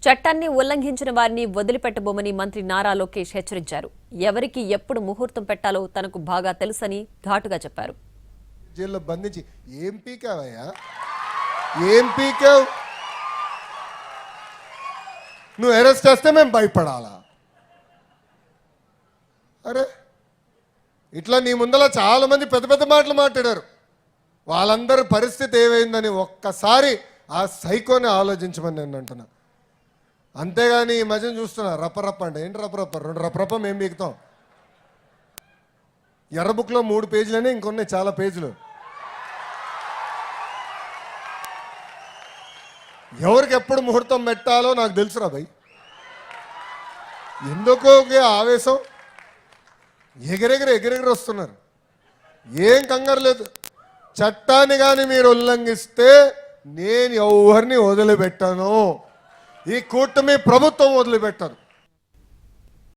చట్టాన్ని ఉల్లంఘించిన వారిని వదిలిపెట్టబోమని మంత్రి నారా లోకేష్ హెచ్చరించారు. ఎవరికి ఎప్పుడు ముహూర్తం పెట్టాలో తనకు బాగా తెలుసని ఘాటుగా చెప్పారు. జైల్లో బంధించి ఏం పీకావయ్యా, ఏం పీకావు? నువ్వు అరెస్ట్ చేస్తే మేము భయపడాలా? అరే ఇట్లా నీ ముందర చాలా మంది పెద్ద పెద్ద మాటలు మాట్లాడారు. వాళ్ళందరి పరిస్థితి ఏమైందని ఒక్కసారి ఆ సైకోని ఆలోచించమని నేను అంటున్నా. అంతేగాని ఈ మధ్య చూస్తున్నా రప్పరప్ప అంటే ఏంటి రప్పరప్ప, 2 రప్పరప్ప మేము బీకుతాం. ఎర్ర బుక్లో 3 పేజీలనే, ఇంకొన్నాయి చాలా పేజీలు. ఎవరికి ఎప్పుడు ముహూర్తం పెట్టాలో నాకు తెలుసురా భయ్. ఎందుకో ఆవేశం, ఎగిరెగిరి వస్తున్నారు. ఏం కంగారు లేదు. చట్టాన్ని కానీ మీరు ఉల్లంఘిస్తే నేను ఎవరిని వదిలిపెట్టాను, ఈ కూటమి ప్రభుత్వం వదిలిపెట్టాను.